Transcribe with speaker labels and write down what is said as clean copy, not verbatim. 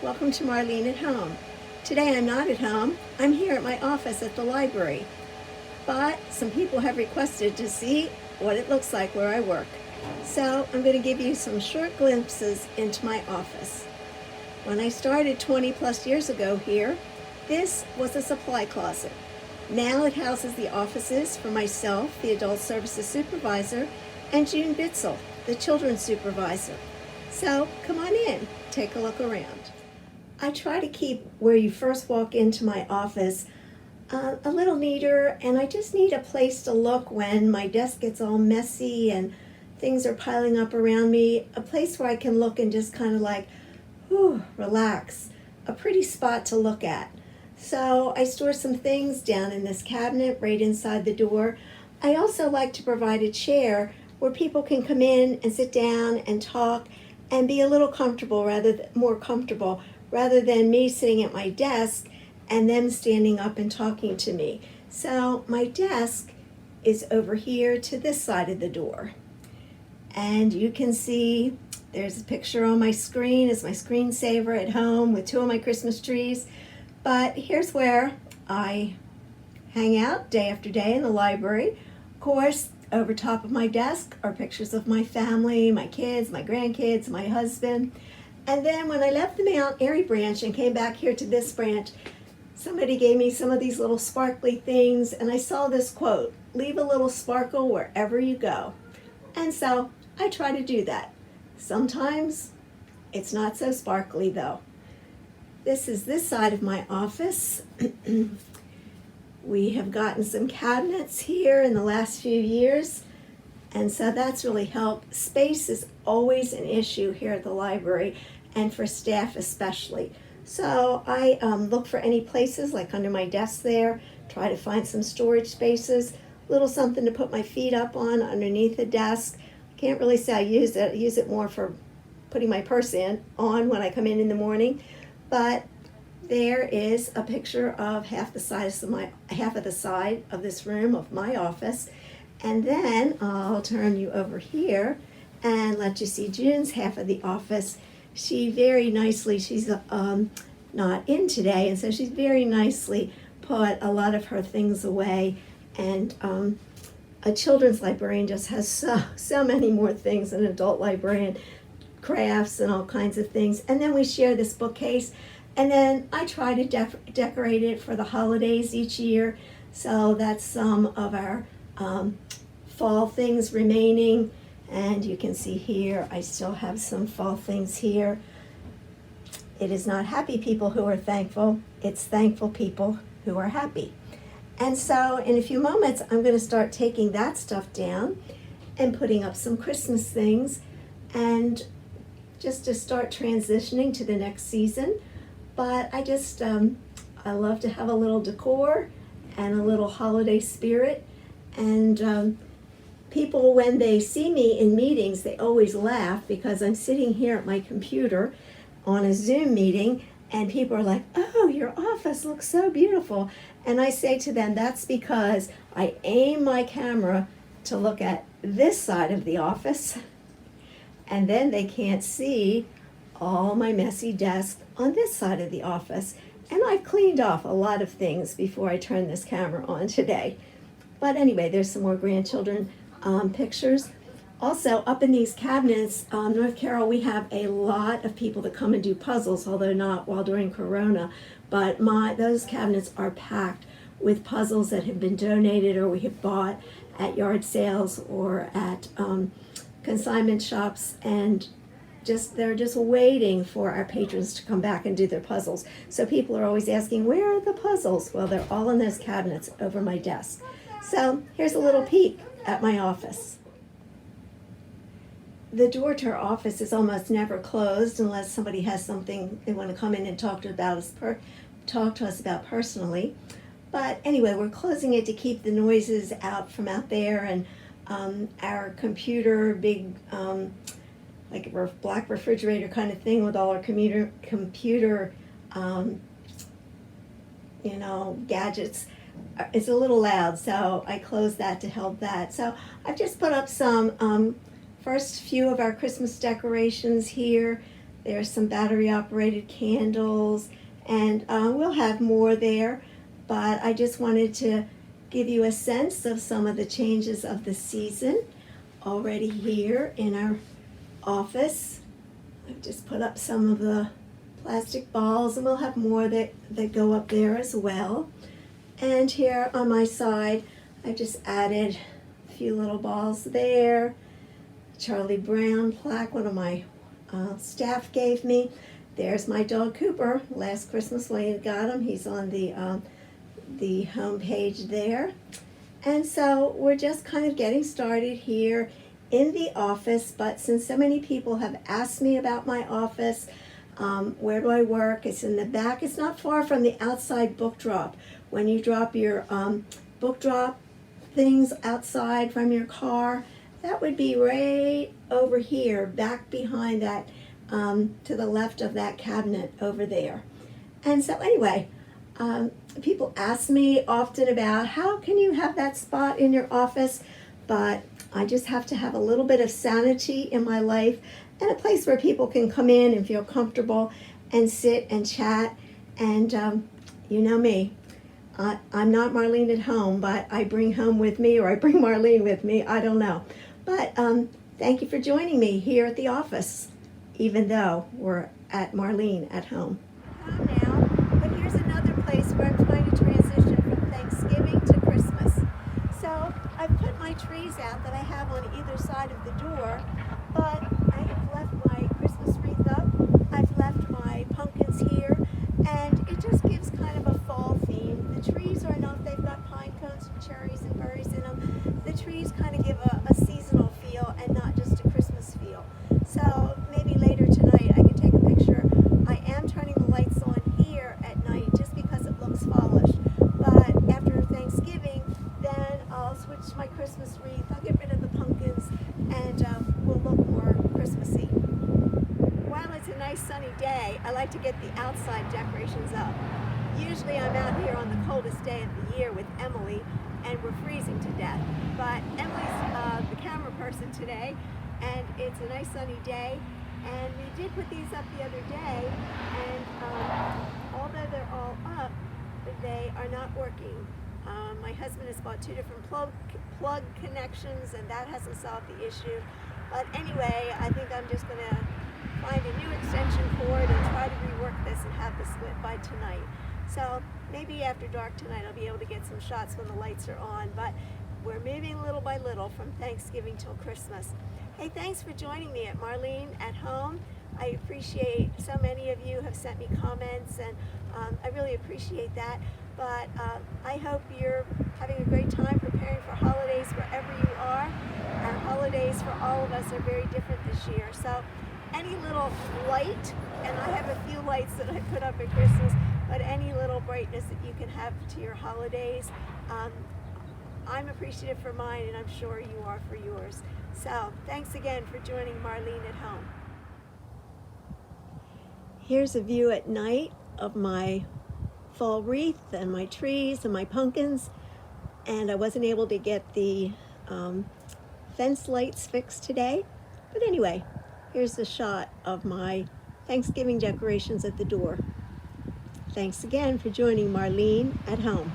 Speaker 1: Welcome to Marlene at Home. Today I'm not at home. I'm here at my office at the library. But some people have requested to see what it looks like where I work. So I'm going to give you some short glimpses into my office. When I started 20 plus years ago here, this was a supply closet. Now it houses the offices for myself, the Adult Services Supervisor, and June Bitzel, the Children's Supervisor. So come on in, take a look around. I try to keep where you first walk into my office a little neater, and I just need a place to look when my desk gets all messy and things are piling up around me, a place where I can look and just kind of like, relax, a pretty spot to look at. So I store some things down in this cabinet right inside the door. I also like to provide a chair where people can come in and sit down and talk and be a little comfortable, more comfortable, rather than me sitting at my desk and them standing up and talking to me. So my desk is over here to this side of the door. And you can see there's a picture on my screen as my screensaver at home with two of my Christmas trees. But here's where I hang out day after day in the library. Of course, over top of my desk are pictures of my family, my kids, my grandkids, my husband. And then when I left the Mount Airy branch and came back here to this branch, somebody gave me some of these little sparkly things, and I saw this quote, "Leave a little sparkle wherever you go." And so I try to do that. Sometimes it's not so sparkly though. This is this side of my office. We have gotten some cabinets here in the last few years, and so that's really helped. Space is always an issue here at the library, and for staff especially. So I look for any places like under my desk there, try to find some storage spaces, little something to put my feet up on underneath the desk. I can't really say I use it. I use it more for putting my purse on when I come in the morning. But there is a picture of half of the side of this room of my office. And then I'll turn you over here and let you see June's half of the office. She very nicely, she's not in today, and so she's very nicely put a lot of her things away. And a children's librarian just has so many more things than an adult librarian, crafts and all kinds of things. And then we share this bookcase, and then I try to decorate it for the holidays each year. So that's some of our fall things remaining. And you can see here, I still have some fall things here. It is not happy people who are thankful, it's thankful people who are happy. And so in a few moments, I'm going to start taking that stuff down and putting up some Christmas things, and just to start transitioning to the next season. But I just, I love to have a little decor and a little holiday spirit. And people, when they see me in meetings, they always laugh because I'm sitting here at my computer on a Zoom meeting, and people are like, "Oh, your office looks so beautiful." And I say to them, that's because I aim my camera to look at this side of the office, and then they can't see all my messy desk on this side of the office. And I've cleaned off a lot of things before I turn this camera on today. But anyway, there's some more grandchildren pictures. Also, up in these cabinets, North Carroll, we have a lot of people that come and do puzzles, although not while during Corona. But those cabinets are packed with puzzles that have been donated or we have bought at yard sales or at consignment shops, and they're just waiting for our patrons to come back and do their puzzles. So people are always asking, where are the puzzles? Well, they're all in those cabinets over my desk. So here's a little peek at my office. The door to our office is almost never closed unless somebody has something they want to come in and talk to us about personally. But anyway, we're closing it to keep the noises out from out there, and our computer, big like a black refrigerator kind of thing with all our computer gadgets. It's a little loud, so I closed that to help that. So I've just put up some first few of our Christmas decorations here. There's some battery operated candles, and we'll have more there, but I just wanted to give you a sense of some of the changes of the season already here in our office. I've just put up some of the plastic balls, and we'll have more that go up there as well. And here on my side, I just added a few little balls there. Charlie Brown plaque, one of my staff gave me. There's my dog Cooper. Last Christmas when I got him, he's on the home page there. And so we're just kind of getting started here in the office, but since so many people have asked me about my office, where do I work? It's in the back. It's not far from the outside book drop. When you drop your book drop things outside from your car, that would be right over here, back behind that, to the left of that cabinet over there. And so anyway, people ask me often about how can you have that spot in your office, but I just have to have a little bit of sanity in my life and a place where people can come in and feel comfortable and sit and chat. And you know me, I'm not Marlene at home, but I bring home with me, or I bring Marlene with me, I don't know. But thank you for joining me here at the office, even though we're at Marlene at home. Now, but here's another place where I'm trying to transition from Thanksgiving to Christmas. So I've put my trees out that I have on either side of the door, but I have left my Christmas wreath up. I've left my pumpkins here, and it just gives kind of a fall theme. The trees are enough. They've got pine cones and cherries and berries in them. The trees kind of give a seasonal feel and not just a Christmas feel. So maybe later tonight I can take a picture. I am turning the lights on here at night just because it looks fallish. But after Thanksgiving, then I'll switch my Christmas wreath. I'll get rid of the pumpkins, and we'll look more Christmassy. While it's a nice sunny day, I like to get the outside decorations up. Usually I'm out here on the coldest day of the year with Emily, and we're freezing to death. But Emily's the camera person today, and it's a nice sunny day. And we did put these up the other day, and although they're all up, they are not working. My husband has bought 2 different plug connections, and that hasn't solved the issue. But anyway, I think I'm just going to find a new extension cord and try to rework this and have this lit by tonight. So maybe after dark tonight I'll be able to get some shots when the lights are on, but we're moving little by little from Thanksgiving till Christmas. Hey, thanks for joining me at Marlene at Home. I appreciate so many of you have sent me comments, and I really appreciate that. But I hope you're having a great time preparing for holidays wherever you are. Our holidays for all of us are very different this year. So any little light, and I have a few lights that I put up at Christmas, but any little brightness that you can have to your holidays, I'm appreciative for mine, and I'm sure you are for yours. So thanks again for joining Marlene at Home. Here's a view at night of my fall wreath and my trees and my pumpkins, and I wasn't able to get the fence lights fixed today, but anyway, here's a shot of my Thanksgiving decorations at the door. Thanks again for joining Marlene at Home.